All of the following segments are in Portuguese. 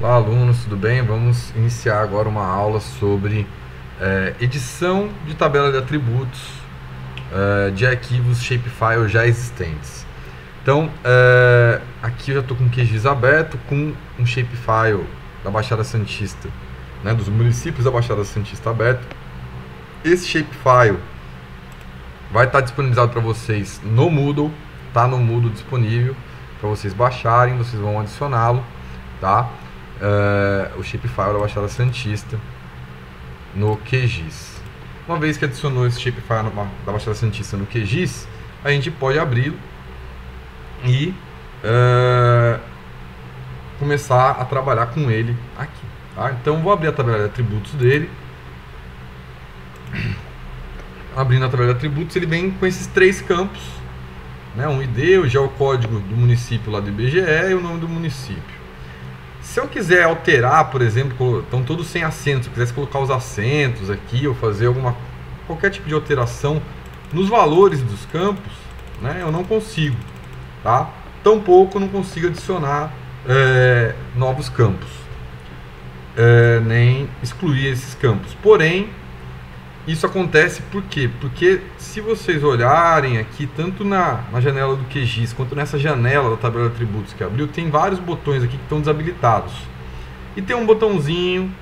Olá, alunos, tudo bem? Vamos iniciar agora uma aula sobre edição de tabela de atributos de arquivos shapefile já existentes. Então, aqui eu já estou com o QGIS aberto, com um shapefile da Baixada Santista, né, dos municípios da Baixada Santista aberto. Esse shapefile vai estar disponibilizado para vocês no Moodle, está no Moodle disponível para vocês baixarem, vocês vão adicioná-lo, tá? O shapefile da Baixada Santista no QGIS. Uma vez que adicionou esse shapefile da Baixada Santista no QGIS, a gente pode abri-lo e começar a trabalhar com ele aqui, tá? Então vou abrir a tabela de atributos dele. Abrindo a tabela de atributos, ele vem com esses três campos, né? Um ID, o geocódigo do município lá do IBGE e o nome do município. Se eu quiser alterar, por exemplo, estão todos sem acentos, se eu quisesse colocar os acentos aqui ou fazer qualquer tipo de alteração nos valores dos campos, né, eu não consigo, tá? Tampouco não consigo adicionar novos campos, nem excluir esses campos. Porém, isso acontece por quê? Porque se vocês olharem aqui, tanto na janela do QGIS, quanto nessa janela da tabela de atributos que abriu, tem vários botões aqui que estão desabilitados. E tem um botãozinho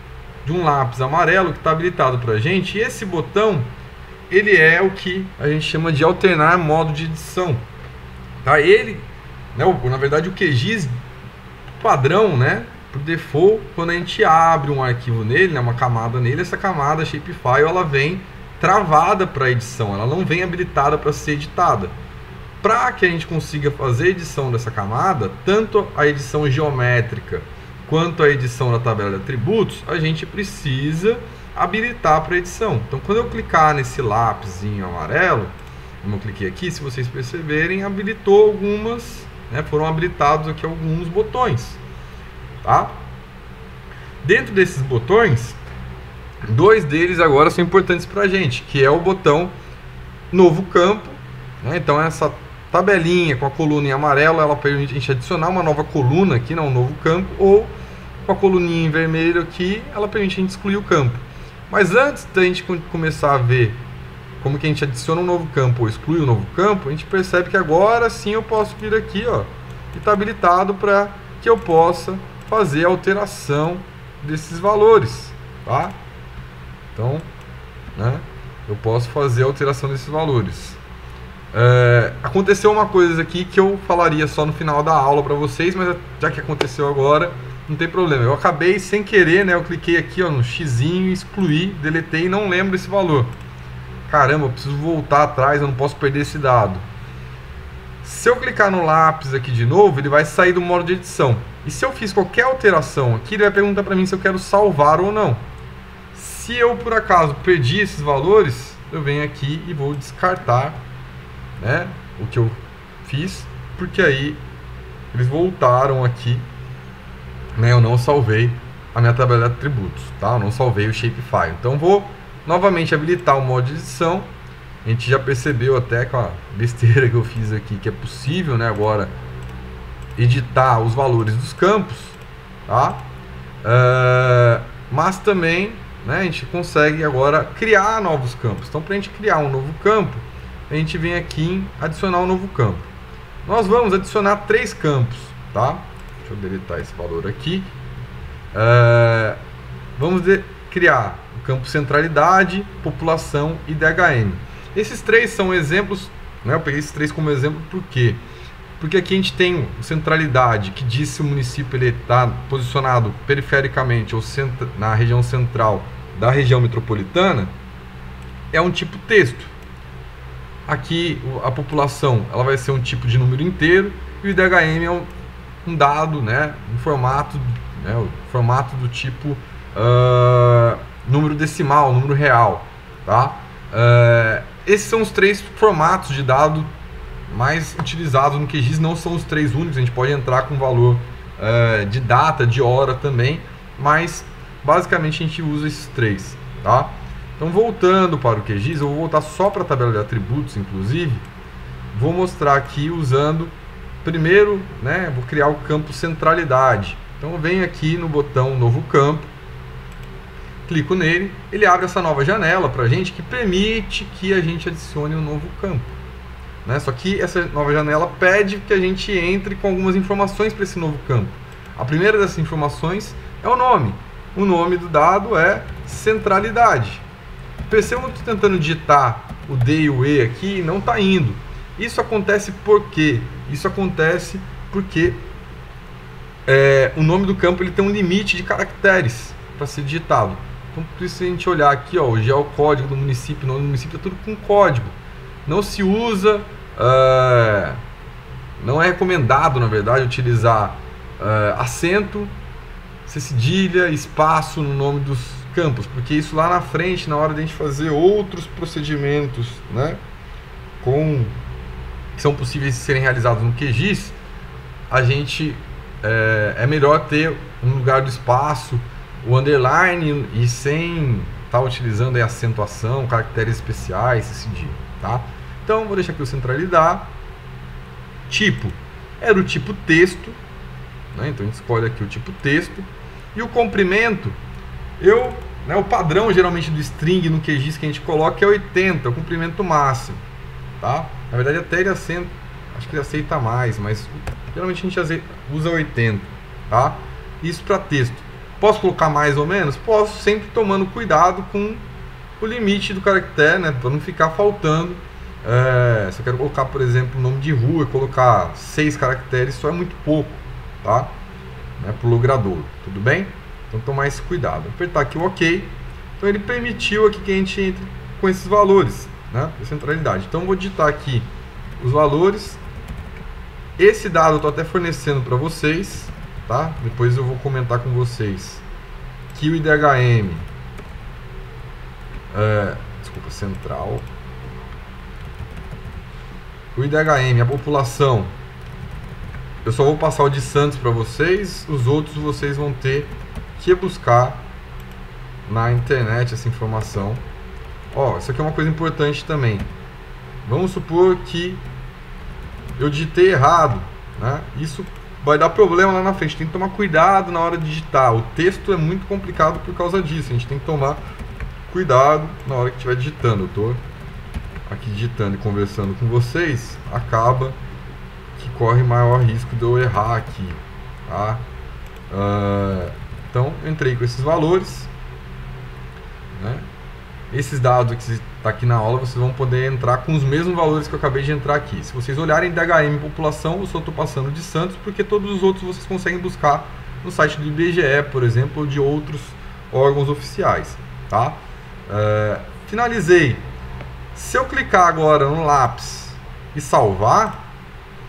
de um lápis amarelo que está habilitado para a gente. E esse botão, ele é o que a gente chama de alternar modo de edição. Tá? Ele, né, na verdade o QGIS padrão, né? Por default, quando a gente abre um arquivo nele, né, uma camada nele, essa camada shapefile ela vem travada para edição, ela não vem habilitada para ser editada. Para que a gente consiga fazer a edição dessa camada, tanto a edição geométrica quanto a edição da tabela de atributos, a gente precisa habilitar para edição. Então, quando eu clicar nesse lápisinho amarelo, como eu cliquei aqui, se vocês perceberem, habilitou algumas, né, foram habilitados aqui alguns botões. Tá? Dentro desses botões, dois deles agora são importantes para a gente, que é o botão novo campo, né? Então essa tabelinha com a coluna em amarelo, ela permite a gente adicionar uma nova coluna aqui, não, um novo campo, ou com a coluninha em vermelho aqui, ela permite a gente excluir o campo. Mas antes da gente começar a ver como que a gente adiciona um novo campo ou exclui um novo campo, a gente percebe que agora sim eu posso vir aqui, ó, e está habilitado para que eu possa fazer a alteração desses valores, tá? Então, né, eu posso fazer a alteração desses valores. Aconteceu uma coisa aqui que eu falaria só no final da aula para vocês, mas já que aconteceu agora, não tem problema. Eu acabei sem querer, né? Eu cliquei aqui, ó, no xizinho, excluí, deletei e não lembro esse valor. Caramba, eu preciso voltar atrás, eu não posso perder esse dado. Se eu clicar no lápis aqui de novo, ele vai sair do modo de edição. E se eu fiz qualquer alteração aqui, ele vai perguntar para mim se eu quero salvar ou não. Se eu, por acaso, perdi esses valores, eu venho aqui e vou descartar, né, o que eu fiz, porque aí eles voltaram aqui, né, eu não salvei a minha tabela de atributos, tá? Eu não salvei o shapefile. Então vou novamente habilitar o modo de edição. A gente já percebeu até com a besteira que eu fiz aqui que é possível, né, agora editar os valores dos campos, tá? Mas também, né, a gente consegue agora criar novos campos. Então, para a gente criar um novo campo, a gente vem aqui em adicionar um novo campo. Nós vamos adicionar três campos, tá? Deixa eu deletar esse valor aqui. Vamos criar o campo centralidade, população e DHM. Esses três são exemplos, né? Eu peguei esses três como exemplo por quê? Porque aqui a gente tem centralidade, que diz se o município está posicionado perifericamente ou na região central da região metropolitana, é um tipo texto. Aqui a população ela vai ser um tipo de número inteiro e o IDHM é um dado, né, um formato, né, o formato do tipo número decimal, número real, tá? Esses são os três formatos de dado mais utilizados no QGIS, não são os três únicos, a gente pode entrar com valor de data, de hora também, mas basicamente a gente usa esses três, tá? Então, voltando para o QGIS, eu vou voltar só para a tabela de atributos, inclusive, vou mostrar aqui usando, primeiro, né, vou criar o campo centralidade. Então eu venho aqui no botão Novo Campo, clico nele, ele abre essa nova janela para a gente que permite que a gente adicione um novo campo, né? Só que essa nova janela pede que a gente entre com algumas informações para esse novo campo. A primeira dessas informações é o nome. O nome do dado é centralidade. Percebam que eu estou tentando digitar o D e o E aqui e não está indo. Isso acontece por quê? Isso acontece porque o nome do campo ele tem um limite de caracteres para ser digitado. Então, por isso, se a gente olhar aqui, ó, o geocódigo do município, o nome do município é tudo com código. Não se usa, não é recomendado, na verdade, utilizar acento, cedilha, espaço no nome dos campos, porque isso lá na frente, na hora de a gente fazer outros procedimentos, né, que são possíveis de serem realizados no QGIS, a gente é melhor ter no lugar do espaço o underline e sem estar utilizando a acentuação, caracteres especiais, cedilha, tá? Então vou deixar aqui o centralidade. Tipo, era o tipo texto, né? Então a gente escolhe aqui o tipo texto. E o comprimento, o padrão geralmente do string no QGIS que a gente coloca é 80, o comprimento máximo, tá? Na verdade até ele aceita, acho que ele aceita mais, mas geralmente a gente usa 80, tá? Isso para texto. Posso colocar mais ou menos? Posso, sempre tomando cuidado com o limite do caractere, né? Para não ficar faltando. Se eu quero colocar, por exemplo, o nome de rua e colocar 6 caracteres, só é muito pouco, tá? Para o logradouro, tudo bem? Então tomar esse cuidado. Apertar aqui o OK. Então ele permitiu aqui que a gente entre com esses valores, né? A centralidade. Então eu vou digitar aqui os valores. Esse dado eu estou até fornecendo para vocês, tá? Depois eu vou comentar com vocês que o IDHM, central, o IDHM, a população, eu só vou passar o de Santos para vocês, os outros vocês vão ter que buscar na internet essa informação. Ó, isso aqui é uma coisa importante também. Vamos supor que eu digitei errado, né? Isso vai dar problema lá na frente. Tem que tomar cuidado na hora de digitar. O texto é muito complicado por causa disso. A gente tem que tomar cuidado na hora que estiver digitando. Eu estou aqui digitando e conversando com vocês, acaba que corre maior risco de eu errar aqui, tá? Então, eu entrei com esses valores, né? Esses dados que está aqui na aula, vocês vão poder entrar com os mesmos valores que eu acabei de entrar aqui. Se vocês olharem DHM população, eu só estou passando de Santos, porque todos os outros vocês conseguem buscar no site do IBGE, por exemplo, ou de outros órgãos oficiais, tá? Finalizei. Se eu clicar agora no lápis e salvar,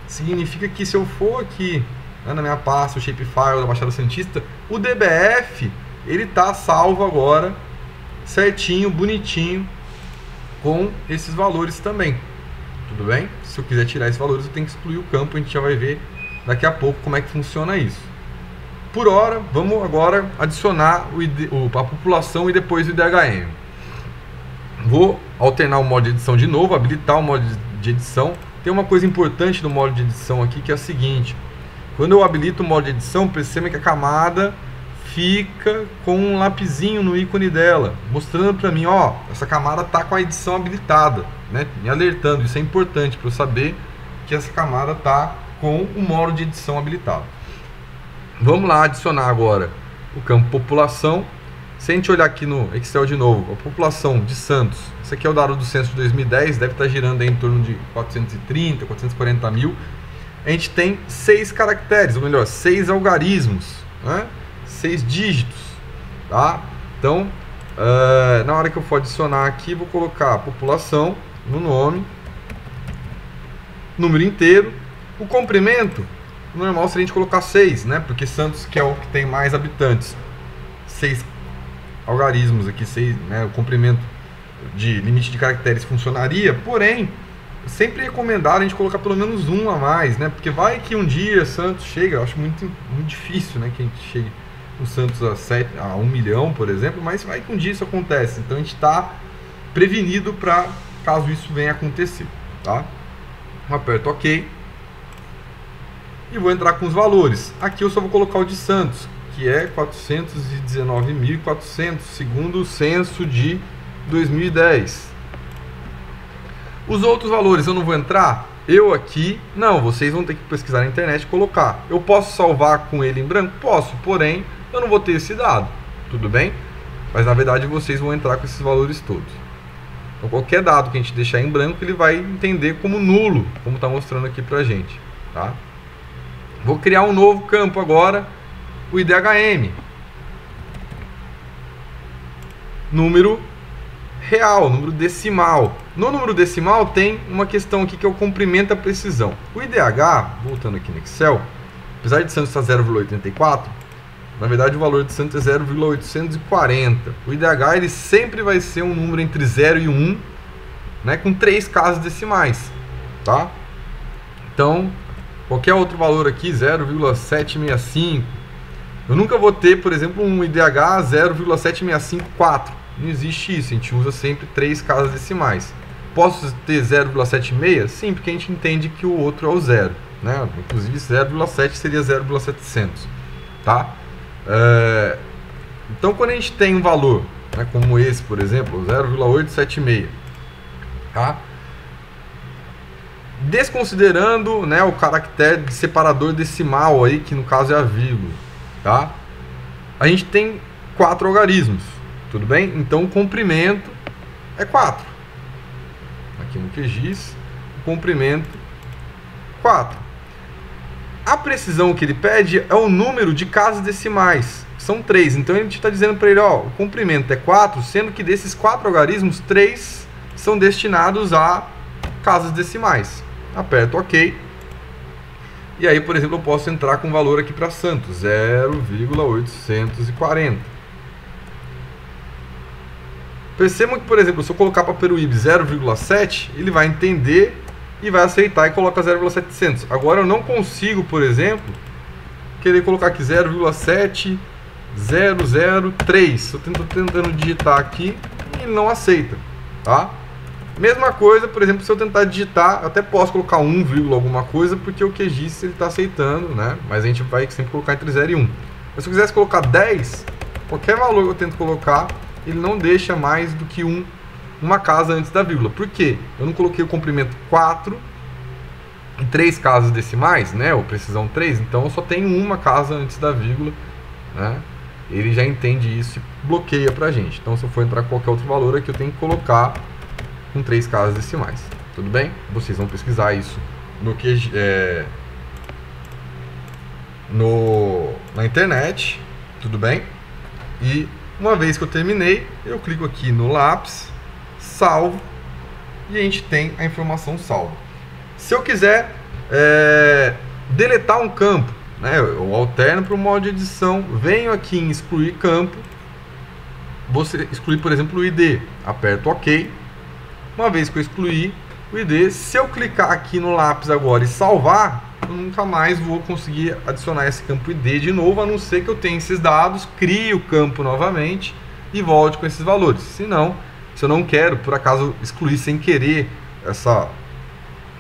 significa que se eu for aqui, né, na minha pasta, o shapefile da Baixada Santista, o DBF, ele está salvo agora, certinho, bonitinho, com esses valores também, tudo bem? Se eu quiser tirar esses valores, eu tenho que excluir o campo, a gente já vai ver daqui a pouco como é que funciona isso. Por hora, vamos agora adicionar a população e depois o IDHM. Vou alternar o modo de edição de novo, habilitar o modo de edição. Tem uma coisa importante do modo de edição aqui, que é a seguinte: quando eu habilito o modo de edição, perceba que a camada fica com um lapisinho no ícone dela, mostrando para mim, ó, essa camada tá com a edição habilitada, né? Me alertando. Isso é importante para eu saber que essa camada tá com o modo de edição habilitado. Vamos lá adicionar agora o campo população. Se a gente olhar aqui no Excel de novo, a população de Santos, esse aqui é o dado do censo de 2010, deve estar girando aí em torno de 430, 440 mil. A gente tem 6 caracteres, ou melhor, 6 algarismos, né? 6 dígitos, tá? Então, na hora que eu for adicionar aqui, vou colocar a população no nome, número inteiro. O comprimento, normal seria a gente colocar 6, né? Porque Santos, que é o que tem mais habitantes, 6 algarismos aqui, 6, né? O comprimento de limite de caracteres funcionaria, porém, sempre recomendado a gente colocar pelo menos um a mais, né? Porque vai que um dia Santos chega, eu acho muito difícil, né, que a gente chegue o Santos a 1 milhão, por exemplo, mas vai que um dia isso acontece, então a gente está prevenido para caso isso venha a acontecer, tá? Eu aperto OK. e vou entrar com os valores. Aqui eu só vou colocar o de Santos, que é 419.400, segundo o censo de 2010. Os outros valores eu não vou entrar? Eu aqui, não, vocês vão ter que pesquisar na internet e colocar. Eu posso salvar com ele em branco? Posso, porém, eu não vou ter esse dado, tudo bem? Mas na verdade vocês vão entrar com esses valores todos. Então qualquer dado que a gente deixar em branco, ele vai entender como nulo, como está mostrando aqui pra gente, tá? Vou criar um novo campo agora, o IDHM. Número real, número decimal. No número decimal tem uma questão aqui que é o comprimento da precisão. O IDH, voltando aqui no Excel, apesar de Santos estar 0,84, na verdade o valor de Santos é 0,840. O IDH ele sempre vai ser um número entre 0 e 1, né, com 3 casas decimais, tá? Então, qualquer outro valor aqui, 0,765, eu nunca vou ter, por exemplo, um IDH 0,7654. Não existe isso, a gente usa sempre 3 casas decimais. Posso ter 0,76? Sim, porque a gente entende que o outro é o zero, né? Inclusive 0,7 seria 0,700, tá? Então quando a gente tem um valor, né, como esse, por exemplo, 0,876, tá? Desconsiderando, né, o caractere de separador decimal aí, que no caso é a vírgula, tá? A gente tem 4 algarismos, tudo bem? Então o comprimento é 4. Aqui no QGIS, o comprimento 4. A precisão que ele pede é o número de casas decimais, são 3. Então a gente está dizendo para ele, ó, o comprimento é 4, sendo que desses 4 algarismos, 3 são destinados a casas decimais. Aperto OK. E aí, por exemplo, eu posso entrar com o valor aqui para Santos, 0,840. Percebam que, por exemplo, se eu colocar para Peruíbe 0,7, ele vai entender e vai aceitar e coloca 0,700. Agora eu não consigo, por exemplo, querer colocar aqui 0,7003. Estou tentando digitar aqui e ele não aceita, tá? Mesma coisa, por exemplo, se eu tentar digitar, eu até posso colocar 1, alguma coisa, porque o QGIS ele está aceitando, né? Mas a gente vai sempre colocar entre 0 e 1. Mas se eu quisesse colocar 10, qualquer valor que eu tento colocar, ele não deixa mais do que uma casa antes da vírgula. Por quê? Eu não coloquei o comprimento 4 em 3 casas decimais, né? Ou precisão 3, então eu só tenho uma casa antes da vírgula, né? Ele já entende isso e bloqueia pra gente. Então se eu for entrar com qualquer outro valor aqui, eu tenho que colocar com 3 casas decimais. Tudo bem? Vocês vão pesquisar isso na internet, tudo bem? E uma vez que eu terminei, eu clico aqui no lápis, salvo, e a gente tem a informação salva. Se eu quiser deletar um campo, né, eu alterno para o modo de edição, venho aqui em excluir campo, vou excluir, por exemplo, o ID, aperto OK. Uma vez que eu excluir o ID, se eu clicar aqui no lápis agora e salvar, eu nunca mais vou conseguir adicionar esse campo ID de novo, a não ser que eu tenha esses dados, crie o campo novamente e volte com esses valores. Se não, se eu não quero, por acaso, excluir sem querer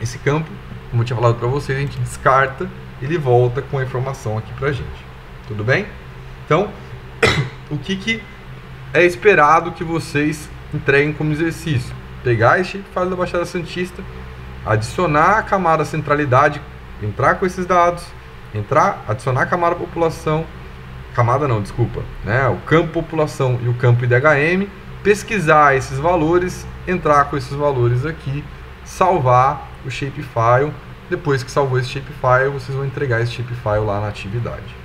esse campo, como eu tinha falado para vocês, a gente descarta, ele volta com a informação aqui para a gente. Tudo bem? Então, o que é esperado que vocês entreguem como exercício? Pegar esse shapefile da Baixada Santista, adicionar a camada centralidade, entrar com esses dados, adicionar a camada população, o campo população e o campo IDHM, pesquisar esses valores, entrar com esses valores aqui, salvar o shapefile. Depois que salvou esse shapefile, vocês vão entregar esse shapefile lá na atividade,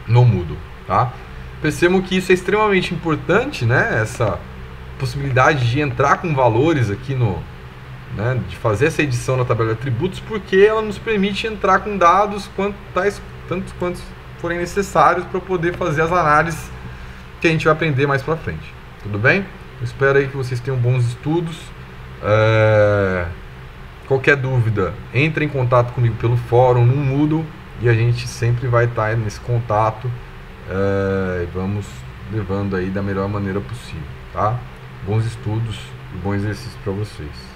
no Moodle, tá? Percebam que isso é extremamente importante, né? Essa possibilidade de entrar com valores aqui de fazer essa edição na tabela de atributos, porque ela nos permite entrar com dados tantos quantos forem necessários para poder fazer as análises que a gente vai aprender mais para frente. Tudo bem? Eu espero aí que vocês tenham bons estudos. Qualquer dúvida, entre em contato comigo pelo fórum, no Moodle, e a gente sempre vai estar nesse contato e vamos levando aí da melhor maneira possível, tá? Bons estudos e bom exercício para vocês.